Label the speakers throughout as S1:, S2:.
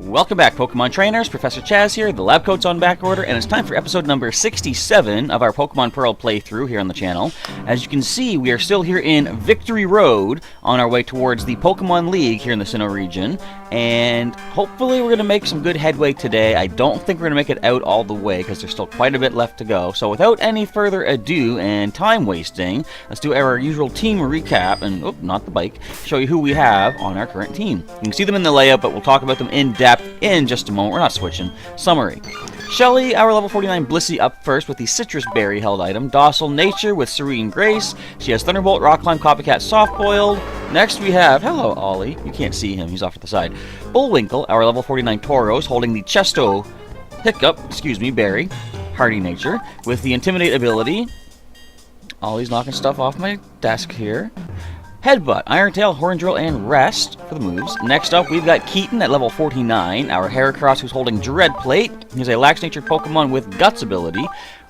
S1: Welcome back, Pokemon Trainers. Professor Chaz here. The lab coat's on back order, and it's time for episode number 67 of our Pokemon Pearl playthrough here on the channel. As you can see, we are still here in Victory Road on our way towards the Pokemon League here in the Sinnoh region, and hopefully we're going to make some good headway today. I don't think we're going to make it out all the way because there's still quite a bit left to go. So without any further ado and time wasting, let's do our usual team recap, and, oh, not the bike, show you who we have on our current team. You can see them in the layout, but we'll talk about them in depth in just a moment. We're not switching. Summary. Shelly, our level 49 Blissey, up first with the Citrus Berry held item. Docile Nature with Serene Grace. She has Thunderbolt, Rock Climb, Copycat, Soft Boiled. Next we have, hello Ollie, you can't see him, he's off to the side. Bullwinkle, our level 49 Tauros, holding the Chesto Berry, Hardy Nature, with the Intimidate ability. Ollie's knocking stuff off my desk here. Headbutt, Iron Tail, Horn Drill, and Rest for the moves. Next up, we've got Keaton at level 49, our Heracross who's holding Dread Plate. He's a Lax-natured Pokemon with Guts ability.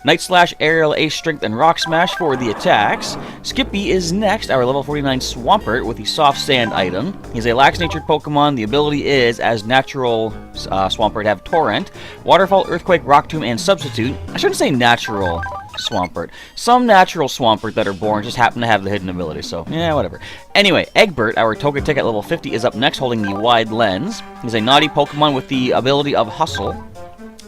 S1: Night Slash, Aerial, Ace Strength, and Rock Smash for the attacks. Skippy is next, our level 49 Swampert with the Soft Sand item. He's a Lax-natured Pokemon. The ability is, as natural Swampert, have Torrent, Waterfall, Earthquake, Rock Tomb, and Substitute. I shouldn't say natural Swampert. Some natural Swampert that are born just happen to have the hidden ability, so yeah, whatever. Anyway, Egbert, our Togetic at level 50, is up next holding the Wide Lens. He's a naughty Pokemon with the ability of Hustle.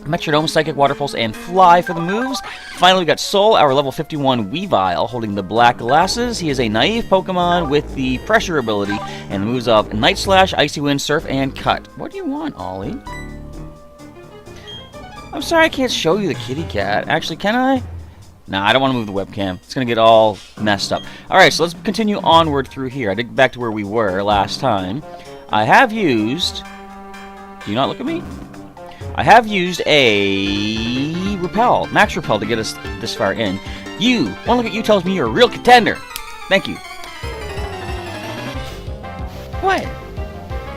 S1: Metrodome, Psychic, Water Pulse, and Fly for the moves. Finally, we got Soul, our level 51 Weavile, holding the Black Glasses. He is a naive Pokemon with the Pressure ability and the moves of Night Slash, Icy Wind, Surf, and Cut. What do you want, Ollie? I'm sorry I can't show you the kitty cat. Actually, can I? Nah, I don't want to move the webcam. It's going to get all messed up. Alright, so let's continue onward through here. I dig back to where we were last time. I have used... Do you not look at me? I have used a Repel, Max Repel, to get us this far in. You, one look at you tells me you're a real contender. Thank you. What?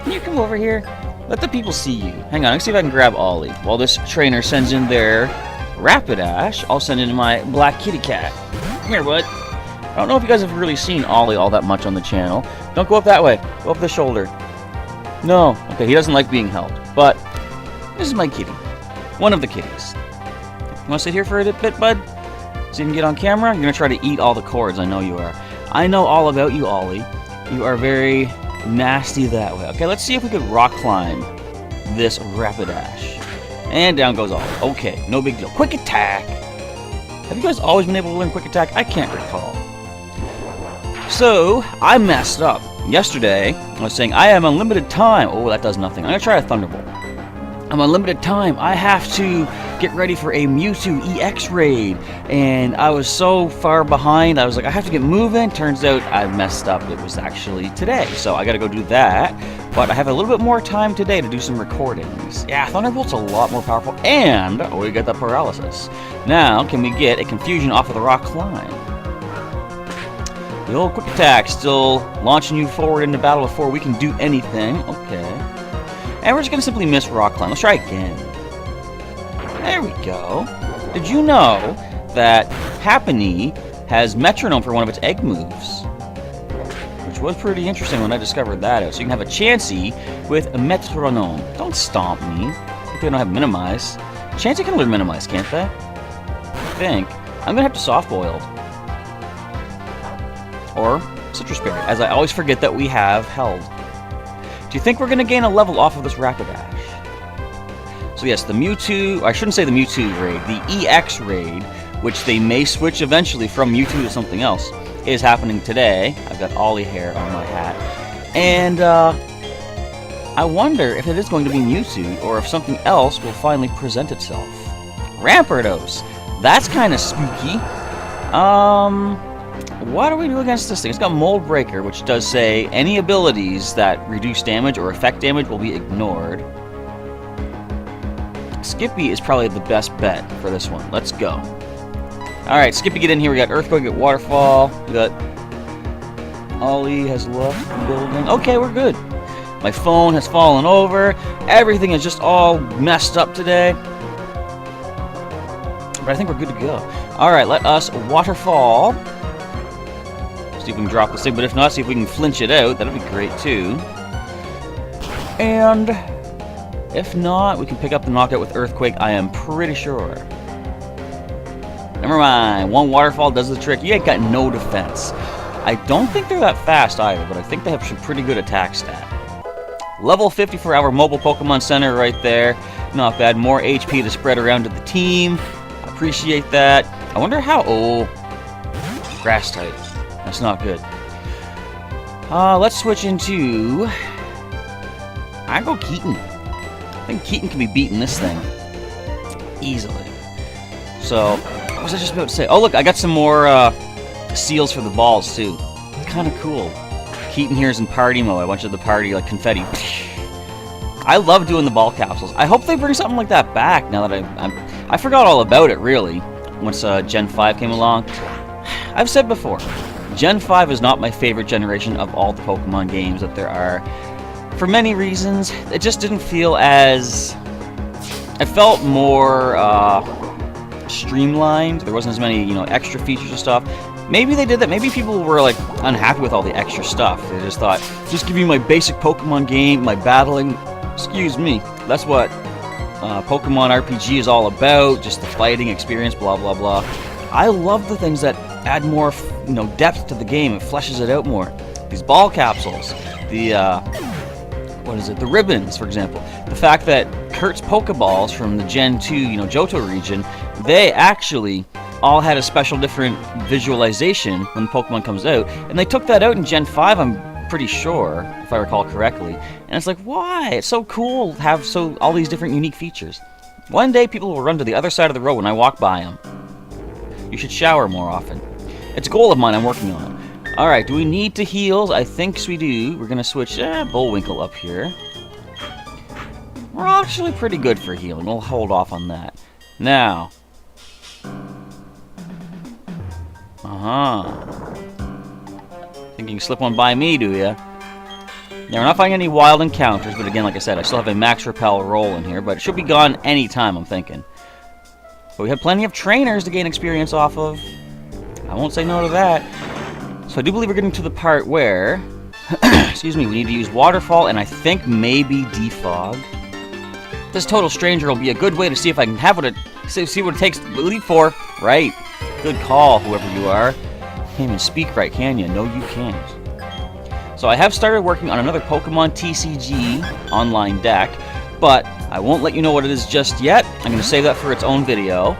S1: Can you come over here? Let the people see you. Hang on, let's see if I can grab Ollie. While this trainer sends in their Rapidash, I'll send in my black kitty cat. Come here, bud. I don't know if you guys have really seen Ollie all that much on the channel. Don't go up that way. Go up the shoulder. No. Okay, he doesn't like being held. But this is my kitty. One of the kitties. You want to sit here for a bit, bud? So you can get on camera? You're going to try to eat all the cords. I know you are. I know all about you, Ollie. You are very nasty that way. Okay, let's see if we could rock climb this Rapidash. And down goes Ollie. Okay, no big deal. Quick Attack! Have you guys always been able to learn Quick Attack? I can't recall. So, I messed up. Yesterday, I was saying, I am unlimited time. Oh, that does nothing. I'm going to try a Thunderbolt. I'm unlimited time. I have to get ready for a Mewtwo EX raid. And I was so far behind. I was like, I have to get moving. Turns out I messed up. It was actually today. So I got to go do that. But I have a little bit more time today to do some recordings. Yeah, Thunderbolt's a lot more powerful. And we got the paralysis. Now, can we get a confusion off of the rock climb? The old Quick Attack still launching you forward into battle before we can do anything. Okay. And we're just going to simply miss Rock Climb. Let's try again. There we go. Did you know that Happiny has Metronome for one of its egg moves? Which was pretty interesting when I discovered that out. So you can have a Chansey with a Metronome. Don't stomp me. I think they don't have Minimize. Chansey can learn Minimize, can't they? I think. I'm going to have to Soft Boiled. Or Citrus Berry, as I always forget that we have held. Do you think we're going to gain a level off of this Rapidash? So yes, the Mewtwo, I shouldn't say the Mewtwo raid, the EX raid, which they may switch eventually from Mewtwo to something else, is happening today. I've got Ollie hair on my hat. And I wonder if it is going to be Mewtwo, or if something else will finally present itself. Rampardos! That's kind of spooky. What do we do against this thing? It's got Mold Breaker, which does say any abilities that reduce damage or affect damage will be ignored. Skippy is probably the best bet for this one. Let's go. Alright, Skippy, get in here. We got Earthquake, get Waterfall. We got Ollie has left the building. Okay, we're good. My phone has fallen over. Everything is just all messed up today. But I think we're good to go. Alright, let us Waterfall. See if we can drop this thing, but if not, see if we can flinch it out. That'd be great too. And If not, we can pick up the knockout with Earthquake, I am pretty sure. Never mind, one waterfall does the trick. You ain't got no defense. I don't think they're that fast either, but I think they have some pretty good attack stat. Level 50 for our mobile Pokemon Center right there. Not bad. More HP to spread around to the team. Appreciate that. I wonder how... Oh, grass type. That's not good. Let's switch into... I go Keaton. I think Keaton can be beating this thing easily. So, what was I just about to say? Oh, look, I got some more seals for the balls, too. Kind of cool. Keaton here is in party mode. I went to the party like confetti. I love doing the ball capsules. I hope they bring something like that back now that I forgot all about it, really, once Gen 5 came along. I've said before, Gen 5 is not my favorite generation of all the Pokemon games that there are. For many reasons, it just didn't feel as... It felt more streamlined. There wasn't as many, you know, extra features and stuff. Maybe they did that. Maybe people were, like, unhappy with all the extra stuff. They just thought, just give me my basic Pokemon game, my battling... Excuse me. That's what Pokemon RPG is all about. Just the fighting experience, blah, blah, blah. I love the things that add more, you know, depth to the game. It fleshes it out more. These ball capsules. The, what is it? The ribbons, for example. The fact that Kurt's Pokeballs from the Gen 2, you know, Johto region, they actually all had a special different visualization when Pokemon comes out. And they took that out in Gen 5, I'm pretty sure, if I recall correctly. And it's like, why? It's so cool to have all these different unique features. One day people will run to the other side of the road when I walk by them. You should shower more often. It's a goal of mine I'm working on. Alright, do we need to heal? I think we do. We're going to switch Bullwinkle up here. We're actually pretty good for healing. We'll hold off on that. Now. Think you can slip one by me, do ya? Now, we're not finding any wild encounters, but again, like I said, I still have a max repel roll in here, but it should be gone any time, I'm thinking. But we have plenty of trainers to gain experience off of. I won't say no to that. So I do believe we're getting to the part where, excuse me, we need to use Waterfall, and I think maybe Defog. This Total Stranger will be a good way to see if I can have see what it takes to leap for. Right. Good call, whoever you are. Can't even speak right, can you? No, you can't. So I have started working on another Pokemon TCG online deck, but I won't let you know what it is just yet. I'm going to save that for its own video.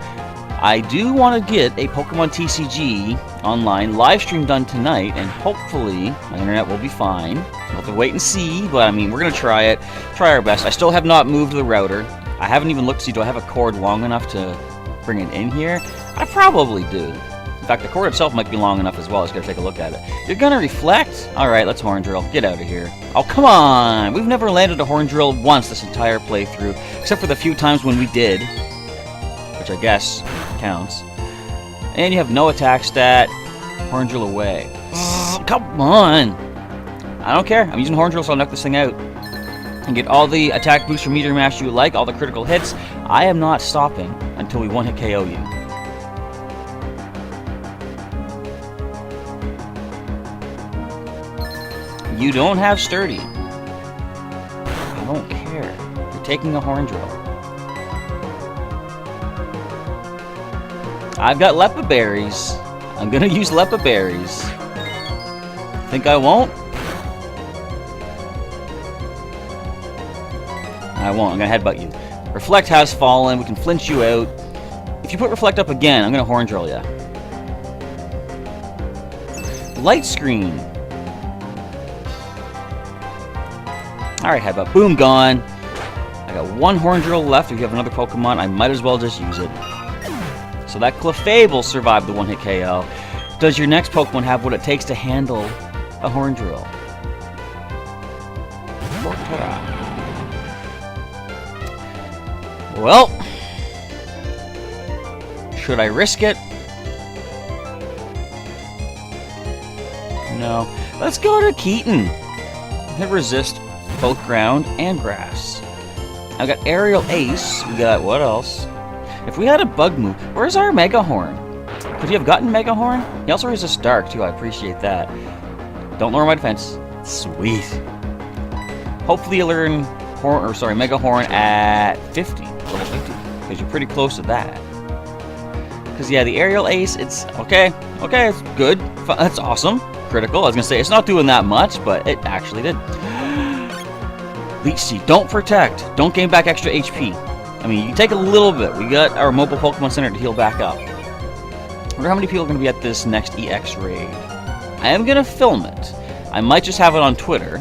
S1: I do want to get a Pokemon TCG online live stream done tonight, and hopefully my internet will be fine. We'll have to wait and see, but I mean, we're going to try it. Try our best. I still have not moved the router. I haven't even looked to see, do I have a cord long enough to bring it in here? I probably do. In fact, the cord itself might be long enough as well. I just gotta take a look at it. You're gonna reflect? Alright, let's horn drill. Get out of here. Oh, come on! We've never landed a horn drill once this entire playthrough, except for the few times when we did, which I guess counts. And you have no attack stat. Horn drill away. Come on! I don't care. I'm using horn drill, so I'll knock this thing out. And get all the attack boosts from Meteor Mash you like, all the critical hits. I am not stopping until we one-hit KO you. You don't have Sturdy. I don't care. You're taking a horn drill. I've got Lepa Berries. I'm gonna use Lepa Berries. Think I won't? I won't. I'm gonna headbutt you. Reflect has fallen. We can flinch you out. If you put Reflect up again, I'm gonna horn drill you. Light Screen. Alright, headbutt. Boom, gone. I got one horn drill left. If you have another Pokemon, I might as well just use it. So that Clefable survived the one-hit KO. Does your next Pokemon have what it takes to handle a horn drill? Well, should I risk it? No. Let's go to Keaton. Hit resist both ground and grass. I've got Aerial Ace. We got what else? If we had a bug move, where's our Mega Horn? Could you have gotten Mega Horn? He also resists Dark too. I appreciate that. Don't lower my defense. Sweet. Hopefully you learn Mega Horn at 50, level 50, because you're pretty close to that. Because yeah, the Aerial Ace, it's okay, it's good, that's awesome. Critical, I was gonna say it's not doing that much, but it actually did. Leech Seed, don't protect, don't gain back extra HP. I mean, you take a little bit. We got our mobile Pokemon Center to heal back up. I wonder how many people are going to be at this next EX raid. I am going to film it. I might just have it on Twitter,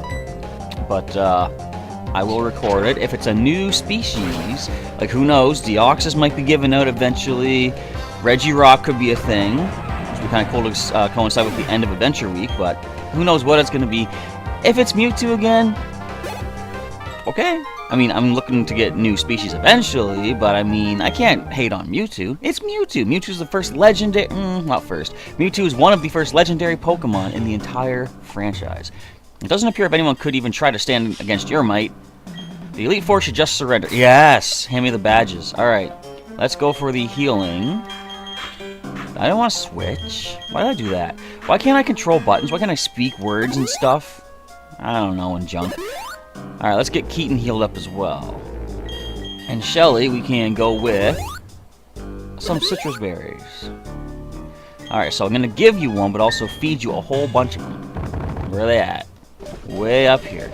S1: but I will record it. If it's a new species, like who knows, Deoxys might be given out eventually. Regirock could be a thing, which would be kind of cool to coincide with the end of Adventure Week, but who knows what it's going to be. If it's Mewtwo again, okay. I mean, I'm looking to get new species eventually, but I mean, I can't hate on Mewtwo. It's Mewtwo. Mewtwo's the first legendary... not first. Mewtwo is one of the first legendary Pokemon in the entire franchise. It doesn't appear if anyone could even try to stand against your might. The Elite Four should just surrender. Yes! Hand me the badges. Alright. Let's go for the healing. I don't want to switch. Why did I do that? Why can't I control buttons? Why can't I speak words and stuff? I don't know, and junk. Alright, let's get Keaton healed up as well. And Shelly, we can go with some citrus berries. Alright, so I'm going to give you one, but also feed you a whole bunch of them. Where are they at? Way up here.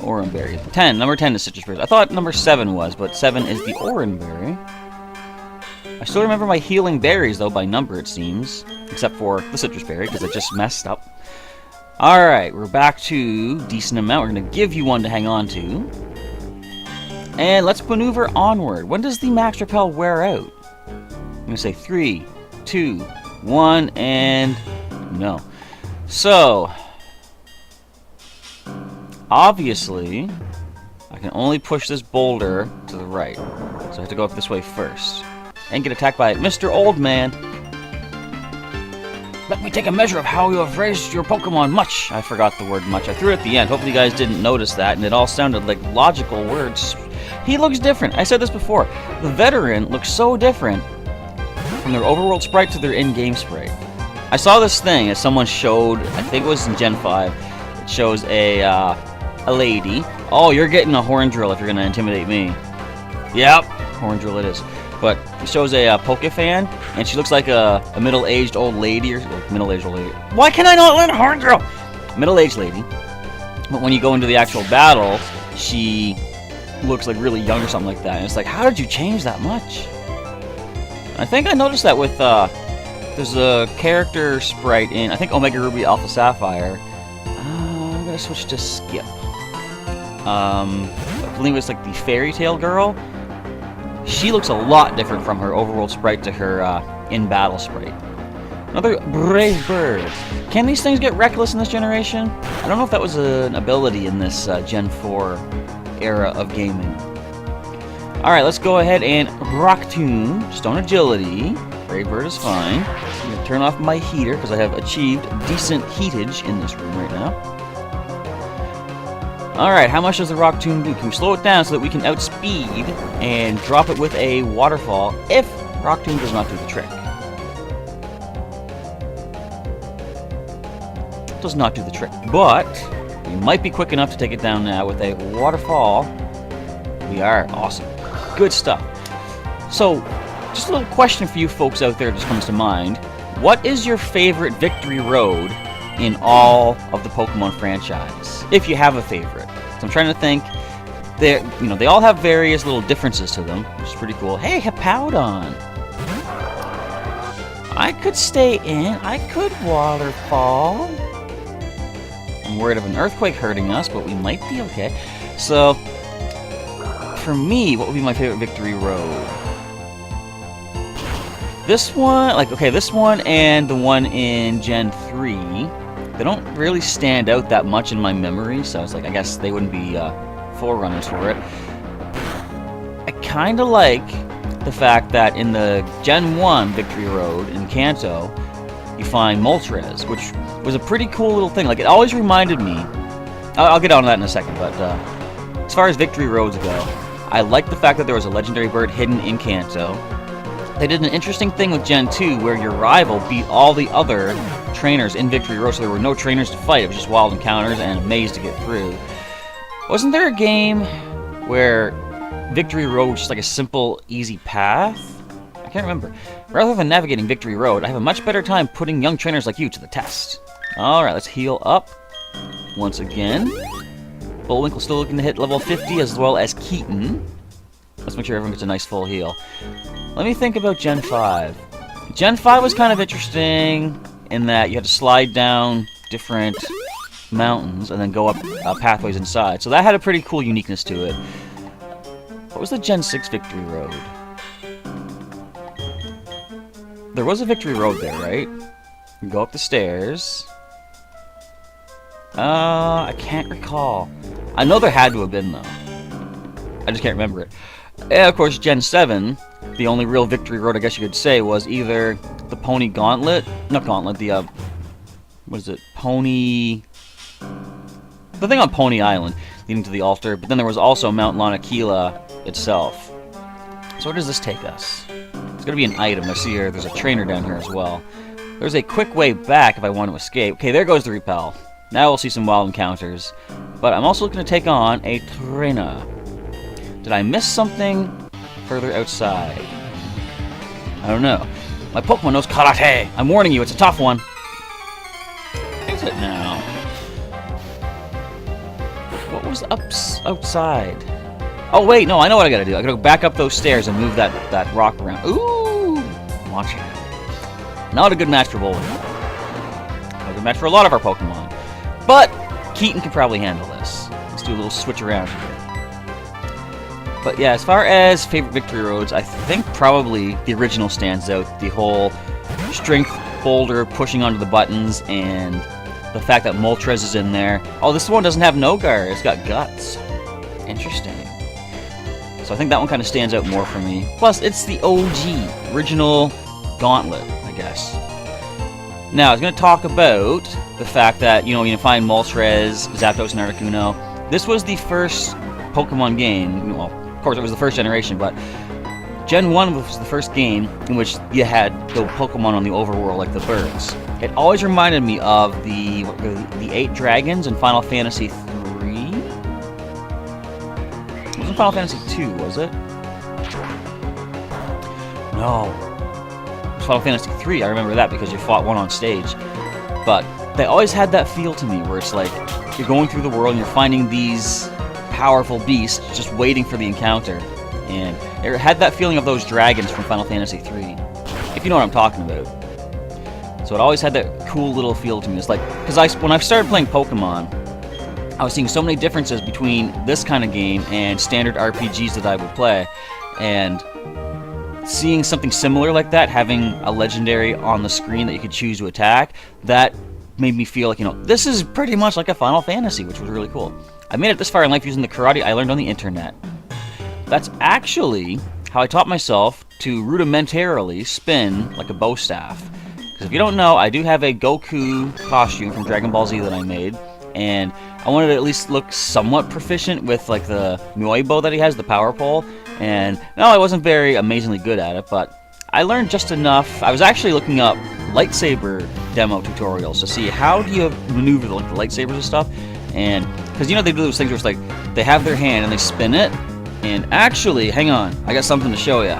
S1: Oran berry. 10. Number 10 is citrus berries. I thought number 7 was, but 7 is the Oran berry. I still remember my healing berries, though, by number, it seems. Except for the citrus berry, because I just messed up. Alright, we're back to decent amount. We're going to give you one to hang on to. And let's maneuver onward. When does the Max Repel wear out? I'm going to say 3, 2, 1, and no. So, obviously, I can only push this boulder to the right. So I have to go up this way first. And get attacked by Mr. Old Man. Let me take a measure of how you have raised your Pokemon much. I forgot the word much. I threw it at the end. Hopefully you guys didn't notice that, and it all sounded like logical words. He looks different. I said this before. The veteran looks so different from their overworld sprite to their in-game sprite. I saw this thing that someone showed, I think it was in Gen 5. It shows a lady. Oh, you're getting a horn drill if you're going to intimidate me. Yep, horn drill it is. But it shows a Pokefan, and she looks like a middle-aged old lady, or middle-aged old lady. Why can I not learn a horn drill? Middle-aged lady. But when you go into the actual battle, she looks like really young or something like that. And it's like, how did you change that much? I think I noticed that with, there's a character sprite in, I think Omega Ruby Alpha Sapphire. I'm gonna switch to Skip. I believe it's like the Fairy Tale girl. She looks a lot different from her overworld sprite to her in-battle sprite. Another brave bird. Can these things get reckless in this generation? I don't know if that was an ability in this Gen 4 era of gaming. Alright, let's go ahead and Rock Tomb. Stone Agility. Brave bird is fine. I'm going to turn off my heater because I have achieved decent heatage in this room right now. Alright, how much does the Rock Tomb do? Can we slow it down so that we can outspeed and drop it with a waterfall if Rock Tomb does not do the trick? It does not do the trick, but we might be quick enough to take it down now with a waterfall. We are. Awesome. Good stuff. So, just a little question for you folks out there just comes to mind. What is your favorite victory road in all of the Pokemon franchise, if you have a favorite? So I'm trying to think. They all have various little differences to them, which is pretty cool. Hey, Hippowdon! I could stay in. I could waterfall. I'm worried of an earthquake hurting us, but we might be okay. So, for me, what would be my favorite victory road? This one, this one and the one in Gen 3. They don't really stand out that much in my memory, so it's like, I guess they wouldn't be forerunners for it. I kind of like the fact that in the Gen 1 Victory Road in Kanto, you find Moltres, which was a pretty cool little thing. Like, it always reminded me... I'll get on to that in a second, but as far as Victory Roads go, I like the fact that there was a legendary bird hidden in Kanto. They did an interesting thing with Gen 2 where your rival beat all the other trainers in Victory Road, so there were no trainers to fight. It was just wild encounters and a maze to get through. Wasn't there a game where Victory Road was just like a simple, easy path? I can't remember. Rather than navigating Victory Road, I have a much better time putting young trainers like you to the test. Alright, let's heal up once again. Bullwinkle still looking to hit level 50, as well as Keaton. Let's make sure everyone gets a nice full heal. Let me think about Gen 5. Gen 5 was kind of interesting in that you had to slide down different mountains and then go up pathways inside. So that had a pretty cool uniqueness to it. What was the Gen 6 Victory Road? There was a Victory Road there, right? You go up the stairs. I can't recall. I know there had to have been, though. I just can't remember it. And, of course, Gen 7, the only real Victory Road, I guess you could say, was either the Pony Gauntlet. Not Gauntlet, the, what is it? Pony... The thing on Pony Island, leading to the altar. But then there was also Mount Lanakila itself. So where does this take us? It's going to be an item. I see here, there's a trainer down here as well. There's a quick way back if I want to escape. Okay, there goes the repel. Now we'll see some wild encounters. But I'm also looking to take on a trainer. Did I miss something further outside? I don't know. My Pokemon knows Karate. I'm warning you, it's a tough one. Is it now? What was outside? Oh wait, no, I know what I gotta do. I gotta go back up those stairs and move that rock around. Ooh! Watch out. Not a good match for Bullwinkle. Not a good match for a lot of our Pokemon. But Keaton can probably handle this. Let's do a little switch around here. But yeah, as far as favorite Victory Roads, I think probably the original stands out. The whole strength boulder pushing onto the buttons and the fact that Moltres is in there. Oh, this one doesn't have Nogar. It's got Guts. Interesting. So I think that one kind of stands out more for me. Plus, it's the OG, original Gauntlet, I guess. Now, I was going to talk about the fact that, you know, you can find Moltres, Zapdos, and Articuno. This was the first Pokemon game. Well, of course, it was the first generation, but Gen 1 was the first game in which you had the Pokemon on the overworld, like the birds. It always reminded me of the 8 dragons in Final Fantasy 3? It wasn't Final Fantasy 2, was it? No. It was Final Fantasy 3, I remember that because you fought one on stage. But they always had that feel to me where it's like you're going through the world and you're finding these powerful beasts just waiting for the encounter. And it had that feeling of those dragons from Final Fantasy 3, if you know what I'm talking about. So it always had that cool little feel to me. It's like, because when I started playing Pokemon, I was seeing so many differences between this kind of game and standard RPGs that I would play. And seeing something similar like that, having a legendary on the screen that you could choose to attack, that made me feel like, you know, this is pretty much like a Final Fantasy, which was really cool. I made it this far in life using the karate I learned on the internet. That's actually how I taught myself to rudimentarily spin like a bow staff. Because if you don't know, I do have a Goku costume from Dragon Ball Z that I made, and I wanted to at least look somewhat proficient with like the Muay bow that he has, the power pole. And no, I wasn't very amazingly good at it, but I learned just enough. I was actually looking up lightsaber demo tutorials to see how do you maneuver the lightsabers and stuff. And because you know they do those things where it's like they have their hand and they spin it. And actually, hang on, I got something to show you.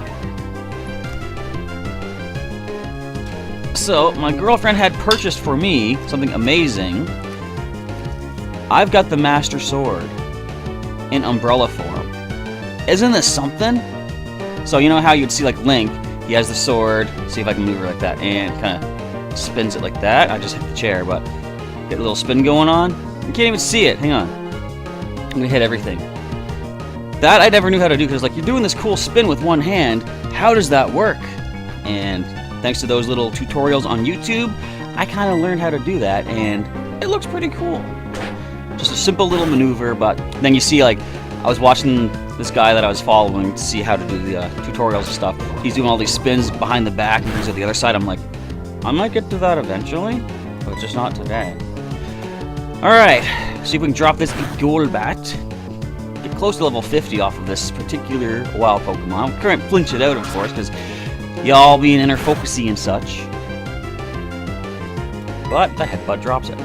S1: So, my girlfriend had purchased for me something amazing. I've got the Master Sword in umbrella form. Isn't this something? So, you know how you'd see like Link, he has the sword, see if I can move her like that, and kind of spins it like that. I just hit the chair, but get a little spin going on. You can't even see it, hang on. I'm gonna hit everything. That I never knew how to do, because like you're doing this cool spin with one hand, how does that work? And thanks to those little tutorials on YouTube, I kind of learned how to do that, and it looks pretty cool. Just a simple little maneuver, but then you see like, I was watching this guy that I was following to see how to do the tutorials and stuff. He's doing all these spins behind the back and things at the other side. I'm like, I might get to that eventually, but just not today. Alright, see if we can drop this Golbat. Get close to level 50 off of this particular wild Pokemon. We can't flinch it out, of course, because y'all being inner focusy and such. But the headbutt drops it.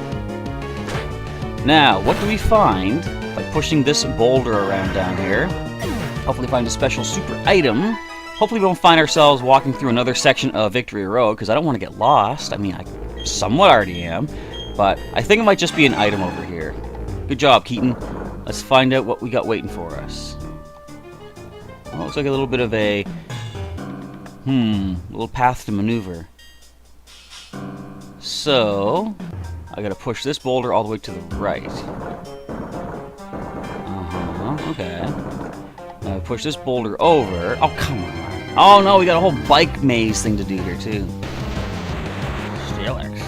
S1: Now, what do we find by pushing this boulder around down here. Hopefully find a special super item. Hopefully we won't find ourselves walking through another section of Victory Road, because I don't want to get lost. I mean, I somewhat already am, but I think it might just be an item over here. Good job, Keaton. Let's find out what we got waiting for us. Well, looks like a little bit of a little path to maneuver. So I gotta push this boulder all the way to the right. Okay. Now push this boulder over. Oh, come on. Oh no, we got a whole bike maze thing to do here too. Steelix.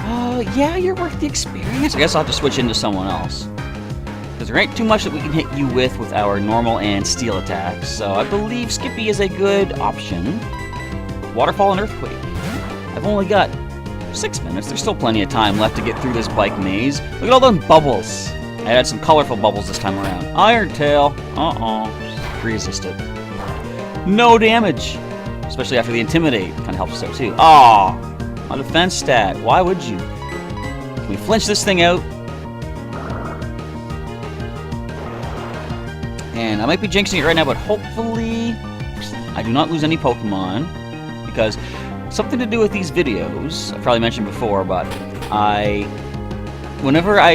S1: Oh, yeah, you're worth the experience. I guess I'll have to switch into someone else, because there ain't too much that we can hit you with our normal and steel attacks. So I believe Skippy is a good option. Waterfall and Earthquake. I've only got 6 minutes. There's still plenty of time left to get through this bike maze. Look at all those bubbles. I had some colorful bubbles this time around. Iron Tail. Resisted. No damage. Especially after the Intimidate. Kind of helps us out too. Aw. My defense stat. Why would you? Can we flinch this thing out? And I might be jinxing it right now, but hopefully I do not lose any Pokemon, because something to do with these videos, I've probably mentioned before, but whenever I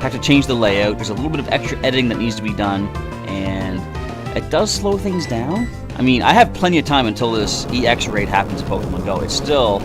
S1: have to change the layout, there's a little bit of extra editing that needs to be done, and it does slow things down. I mean, I have plenty of time until this EX raid happens in Pokemon Go. It's still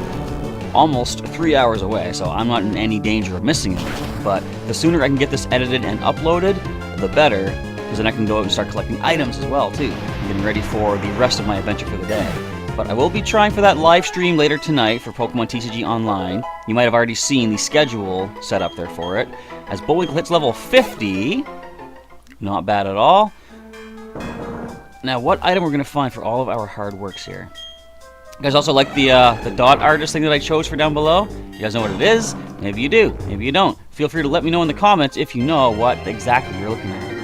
S1: almost 3 hours away, so I'm not in any danger of missing it. But the sooner I can get this edited and uploaded, the better, because then I can go out and start collecting items as well, too. I'm getting ready for the rest of my adventure for the day. But I will be trying for that live stream later tonight for Pokemon TCG Online. You might have already seen the schedule set up there for it. As Bullwinkle hits level 50, not bad at all. Now, what item we're going to find for all of our hard works here? You guys also like the dot artist thing that I chose for down below? You guys know what it is? Maybe you do. Maybe you don't. Feel free to let me know in the comments if you know what exactly you're looking at.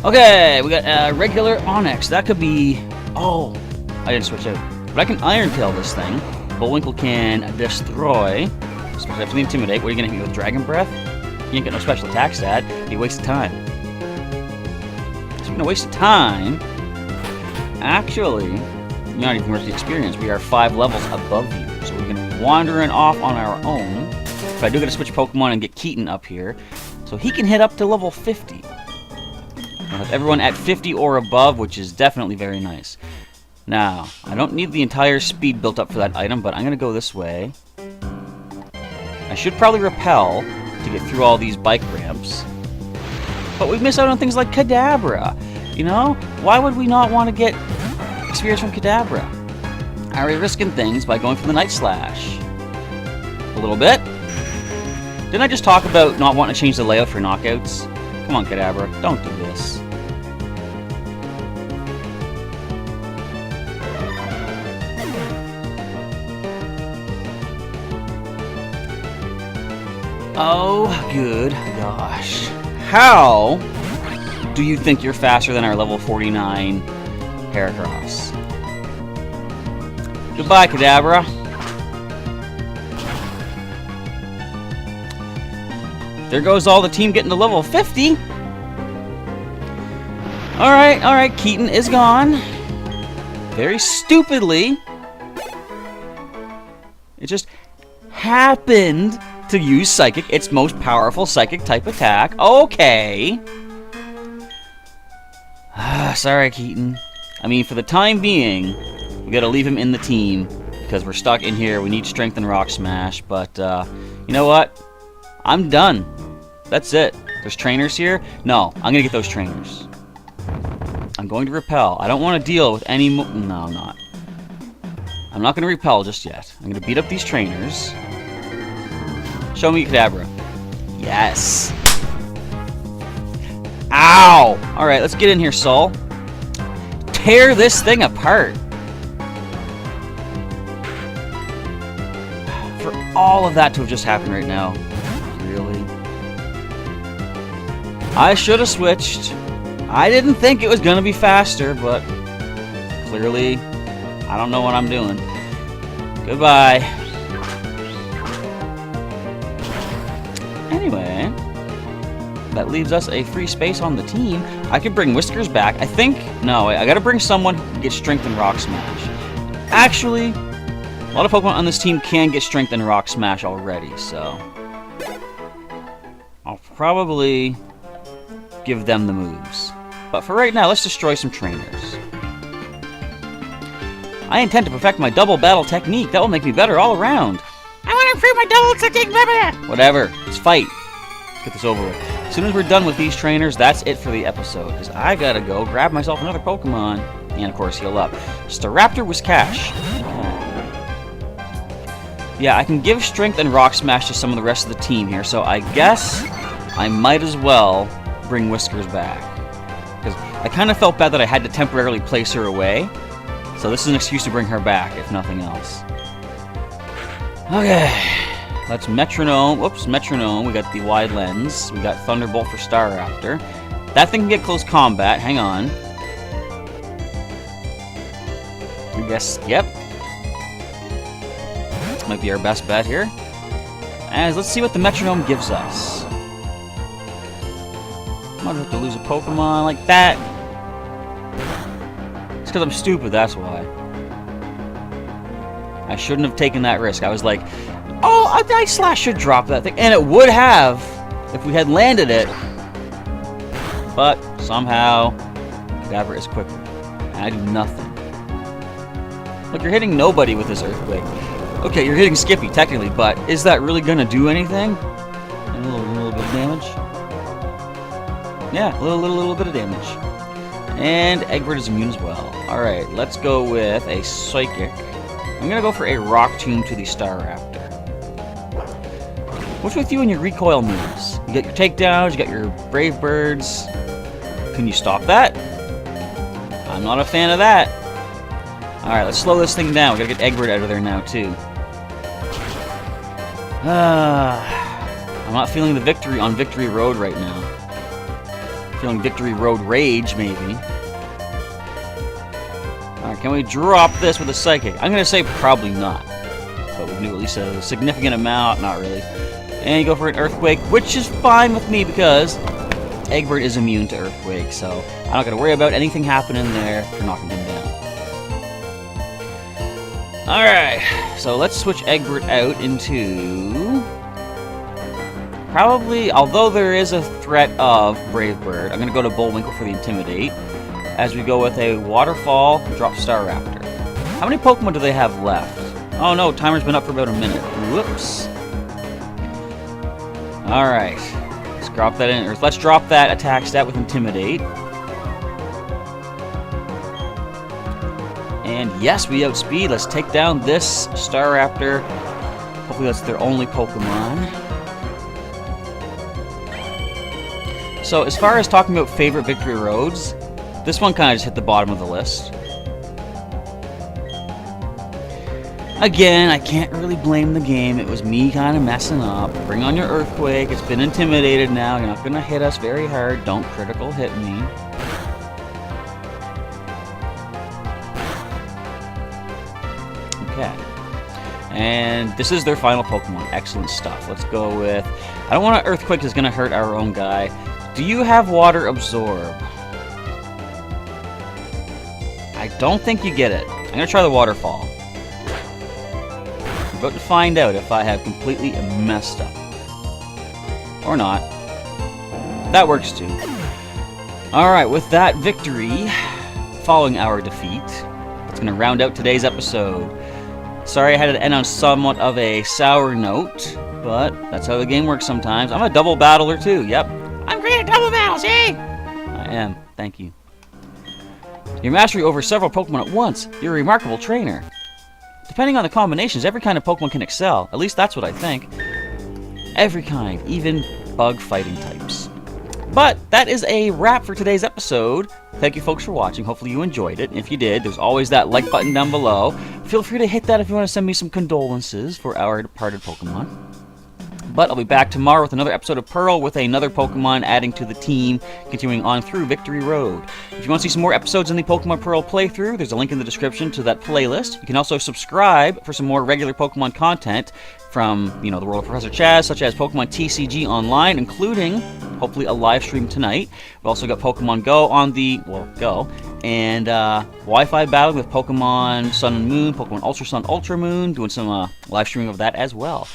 S1: Okay, we got regular Onyx. That could be... Oh, I didn't switch out. But I can Iron Tail this thing. Bullwinkle can destroy. Especially after the Intimidate. What are you going to hit me with? Dragon Breath? You ain't got no special attack stat. It'd be a waste of time. Speaking of waste of time, actually, you're not even worth the experience. We are 5 levels above you. So we're going to be wandering off on our own. But I do got to switch Pokemon and get Keaton up here. So he can hit up to level 50. I'll have everyone at 50 or above, which is definitely very nice. Now, I don't need the entire speed built up for that item, but I'm going to go this way. I should probably repel to get through all these bike ramps. But we miss out on things like Kadabra. You know? Why would we not want to get experience from Kadabra? Are we risking things by going for the Night Slash? A little bit. Didn't I just talk about not wanting to change the layout for knockouts? Come on, Kadabra. Don't do this. Oh, good gosh. How do you think you're faster than our level 49 Heracross? Goodbye, Kadabra. There goes all the team getting to level 50. Alright, Keaton is gone. Very stupidly, it just happened to use Psychic, its most powerful Psychic type attack. Okay. Sorry, Keaton. I mean, for the time being, we gotta leave him in the team, because we're stuck in here. We need Strength and Rock Smash, but, you know what? I'm done. That's it. There's trainers here? No, I'm gonna get those trainers. I'm going to repel. I don't want to deal with any no, I'm not. I'm not gonna repel just yet. I'm gonna beat up these trainers. Show me Kadabra. Yes. Ow! Alright, let's get in here, Soul. Tear this thing apart. For all of that to have just happened right now. Really? I should have switched. I didn't think it was going to be faster, but clearly I don't know what I'm doing. Goodbye. Anyway, that leaves us a free space on the team. I could bring Whiskers back. I think... No, I gotta bring someone who can get Strength and Rock Smash. Actually, a lot of Pokemon on this team can get Strength and Rock Smash already, so... I'll probably give them the moves. But for right now, let's destroy some trainers. I intend to perfect my double battle technique. That will make me better all around. I want to improve my double technique, baby! Whatever. Let's fight. Get this over with. As soon as we're done with these trainers, that's it for the episode. Because I gotta go grab myself another Pokemon. And, of course, heal up. Staraptor was Cash. Yeah, I can give Strength and Rock Smash to some of the rest of the team here. So I guess I might as well bring Whiskers back. Because I kind of felt bad that I had to temporarily place her away. So this is an excuse to bring her back, if nothing else. Okay, let's Metronome. Whoops, Metronome. We got the Wide Lens. We got Thunderbolt for Staraptor. That thing can get close combat. Hang on. I guess, yep. Might be our best bet here. As let's see what the Metronome gives us. Might have to lose a Pokemon like that. It's because I'm stupid, that's why. I shouldn't have taken that risk. I was like, oh, I Slash should drop that thing. And it would have if we had landed it. But somehow, Cadaver is quicker. And I do nothing. Look, you're hitting nobody with this Earthquake. Okay, you're hitting Skippy, technically, but is that really going to do anything? A little bit of damage. Yeah, a little bit of damage. And Egbert is immune as well. Alright, let's go with a Psychic. I'm going to go for a Rock Tomb to the Staraptor. What's with you and your recoil moves? You got your takedowns, you got your Brave Birds. Can you stop that? I'm not a fan of that. Alright, let's slow this thing down. We gotta get Egbert out of there now, too. I'm not feeling the victory on Victory Road right now. Feeling Victory Road Rage, maybe. Alright, can we drop this with a Psychic? I'm gonna say probably not. But we can do at least a significant amount. Not really. And you go for an Earthquake, which is fine with me because Egbert is immune to Earthquake, so I'm not gonna worry about anything happening there for knocking him down. Alright, so let's switch Egbert out into... Probably, although there is a threat of Brave Bird, I'm going to go to Bullwinkle for the Intimidate, as we go with a Waterfall, drop Staraptor. How many Pokemon do they have left? Oh no, timer's been up for about a minute. Whoops. Alright, let's drop that in, or let's drop that attack stat with Intimidate. And yes, we outspeed. Let's take down this Staraptor. Hopefully that's their only Pokemon. So as far as talking about favorite victory roads, this one kind of just hit the bottom of the list. Again, I can't really blame the game. It was me kind of messing up. Bring on your Earthquake. It's been intimidated now. You're not going to hit us very hard. Don't critical hit me. Okay. And this is their final Pokemon. Excellent stuff. Let's go with... I don't want an Earthquake that's going to hurt our own guy. Do you have Water Absorb? I don't think you get it. I'm going to try the Waterfall. I'm about to find out if I have completely messed up. Or not. That works too. Alright, with that victory, following our defeat, that's going to round out today's episode. Sorry I had to end on somewhat of a sour note, but that's how the game works sometimes. I'm a double battler too, yep. I'm great at double battles, eh? I am, thank you. Your mastery over several Pokemon at once. You're a remarkable trainer. Depending on the combinations, every kind of Pokemon can excel. At least that's what I think. Every kind, even bug fighting types. But that is a wrap for today's episode. Thank you folks for watching. Hopefully you enjoyed it. If you did, there's always that like button down below. Feel free to hit that if you want to send me some condolences for our departed Pokemon. But I'll be back tomorrow with another episode of Pearl with another Pokemon adding to the team, continuing on through Victory Road. If you want to see some more episodes in the Pokemon Pearl playthrough, there's a link in the description to that playlist. You can also subscribe for some more regular Pokemon content from, the world of Professor Chaz, such as Pokemon TCG Online, including, hopefully, a live stream tonight. We've also got Pokemon Go on the, Go, and Wi-Fi battling with Pokemon Sun and Moon, Pokemon Ultra Sun, Ultra Moon, doing some live streaming of that as well.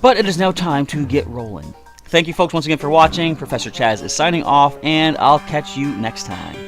S1: But it is now time to get rolling. Thank you folks once again for watching. Professor Chaz is signing off, and I'll catch you next time.